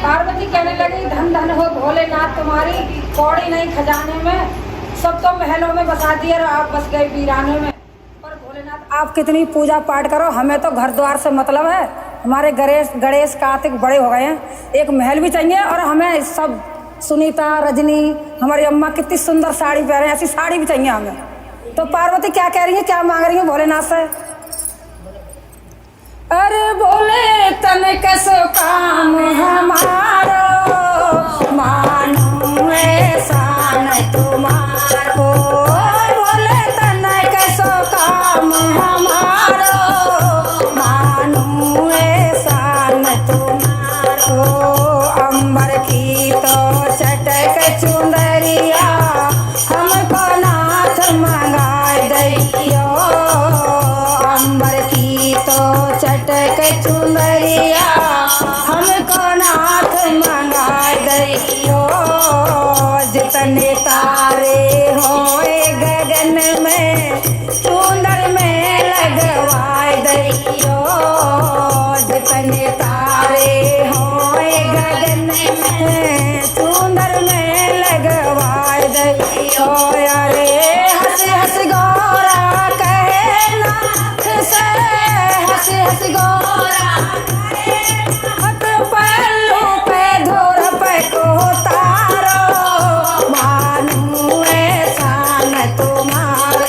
पार्वती कहने लगी धन धन हो भोलेनाथ तुम्हारी कौड़ी नहीं खजाने में, सब तो महलों में बसा दिए और आप बस गए वीराने में। पर भोलेनाथ आप कितनी पूजा पाठ करो, हमें तो घर द्वार से मतलब है। हमारे गणेश कार्तिक बड़े हो गए हैं, एक महल भी चाहिए और हमें सब सुनीता रजनी हमारी अम्मा कितनी सुंदर साड़ी पहने, ऐसी साड़ी भी चाहिए हमें। तो पार्वती क्या कह रही है, क्या मांग रही है भोलेनाथ से? अरे बोले तन कसो काम हमारो, मानू ऐसा न तुम्हारो। बोले तन कसो काम हमारो, मानू ऐसा न तुम्हारो। अंबर की तो चटक चुंदरिया, हमको नाथ मंगाए दैयो। अंबर की तो चटक चुंदरिया, हमको नाथ मंगाए दैयो। जितने तारे होए गगन में, चुंदर में लगवाए दैयो। जितने तारे होए गगन में, चुंदर में लगवाए दैयो। अरे हंस हंस गौरा कहे नाथ से, हंस हंस गौरा हाथ पल्लू पे धोर पे को तारो, मानू ऐसा न तुम्हारो।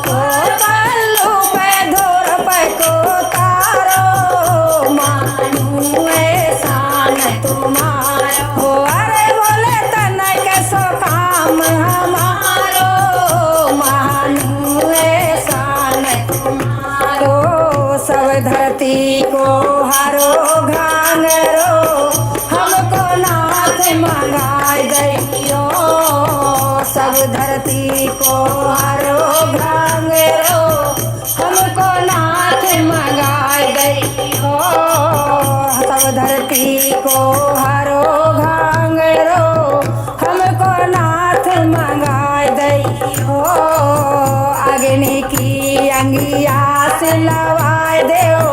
पल्लू पे धोर पे को तारो, मानू ऐसा न तुम्हारो। अरे बोले तन कैसो काम हमारो, मानू ऐसा न तुम्हारो। सब धरती को हरो घांगरो, हमको नाथ मंगाए दैयो। सब धरती को हरो घांगरो, हमको नाथ मंगाए दैयो। सब धरती को हरो घांगरो, हमको नाथ मंगाए दैयो। अग्नि की अंगिया से लवाए देओ,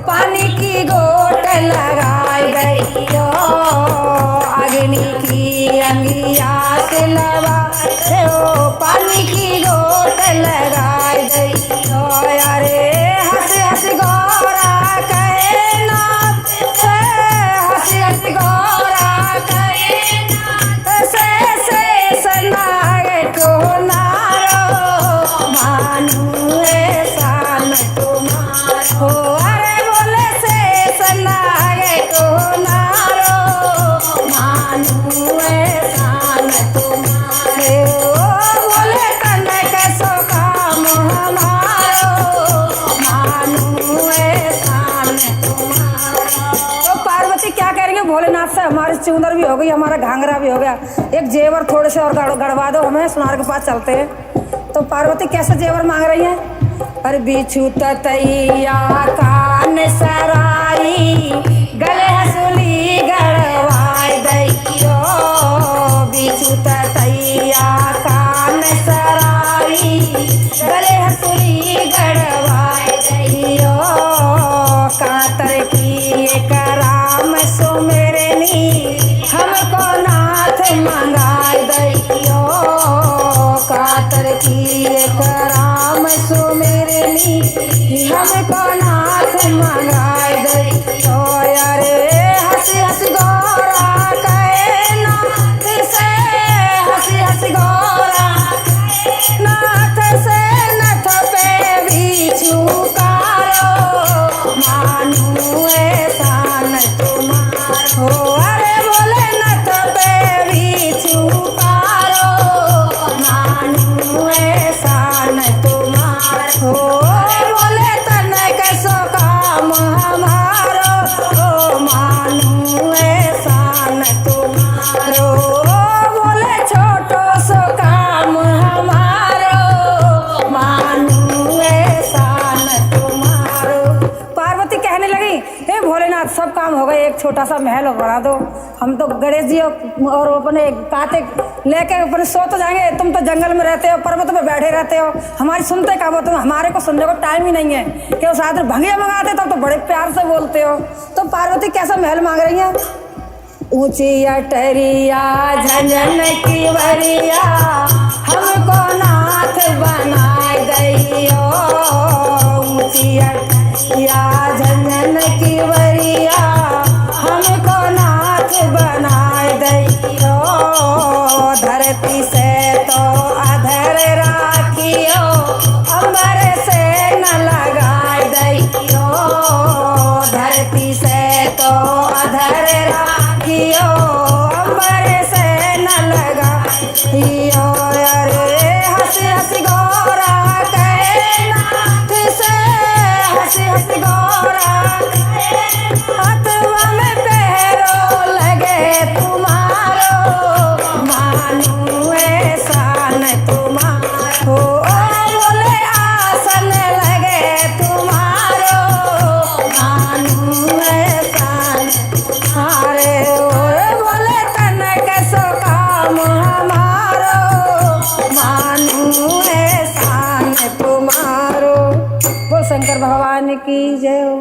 पानी की गोट लगाए दैयो। अग्नि की अंगिया से लवाए देओ, पानी की गोट लगाए दैयो। अरे हंस हंस गौरा कहे नाथ से, हंस हंस गौरा कहे नाथ से सनाग को नारो, मानू ऐसा न तुम्हारो। अरे बोले से सनाग को नारो, मानू ऐसा न तुम्हारो। बोले तन कैसो काम हमारो, मानू ऐसा न तुम्हारो। तो पार्वती क्या कह रही है भोलेनाथ से, हमारी चूंदर भी हो गई, हमारा घाघरा भी हो गया, एक जेवर थोड़े से और गड़वा दो हमें, सुनार के पास चलते हैं। तो पार्वती कैसे जेवर मांग रही है? अरे बिछू ततैया कान सराई, गले हंसुली गड़वाए दैयो। बिछू ततैया कान सराई, गले हंसुली गड़वाए दैयो। कातर की एक राम सुमिरनी, हमको नाथ मंगाए दैयो। कातर की एक राम सुमिरनी, हमको नाथ मंगाए दैयो। अरे हंस हंस गौरा कहे नाथ से, हंस हंस गौरा कहे नाथ से। नथ पे बिछू कारो, मानू ऐसा न तुम्हारो। अरे बोले नथ पे बिछू कारो, मानू ऐसा न तुम्हारो। बोले तन कैसो काम हमारो, मानू ऐसा न तुम्हारो। बोले छोटो सो काम हमारो, मानू ऐसा न तुम्हारो। पार्वती कहने लगी हे भोलेनाथ सब काम हो गए, एक छोटा सा महल बना दो, हम तो गणेश जी और अपने कार्तिक लेके अपने सो तो जाएंगे, तुम तो जंगल में रहते हो, पर्वत में बैठे रहते हो, हमारी सुनते कब हो तुम? हमारे को सुनने को टाइम ही नहीं है कि वो साथ में भंगिया मंगाते तब तो बड़े प्यार से बोलते हो। तो पार्वती कैसा महल मांग रही है? ऊंची अटरिया झंझन की वरिया हमको नाथ बनाए दैयो। ऊंची अटरिया झंझन की वरिया हमको नाथ बनाए दैयो। धरती से तो अधर राखियो अंबर से न लगाए दैयो। धरती से तो अधर राखियो अंबर से न लगाइयो। अरे हंसी हंसी गौरा कहे नाथ से, हंसी हंसी गौरा हाथवा में पैरों लगे तुम्हारो, मानू एहसान तुम्हारो। बोले आसन लगे तुम्हारो, मानू एहसान तुम्हारे। बोले तनक सो काम हमारो, मानू एहसान तुम्हारो। वो शंकर भगवान की जय हो।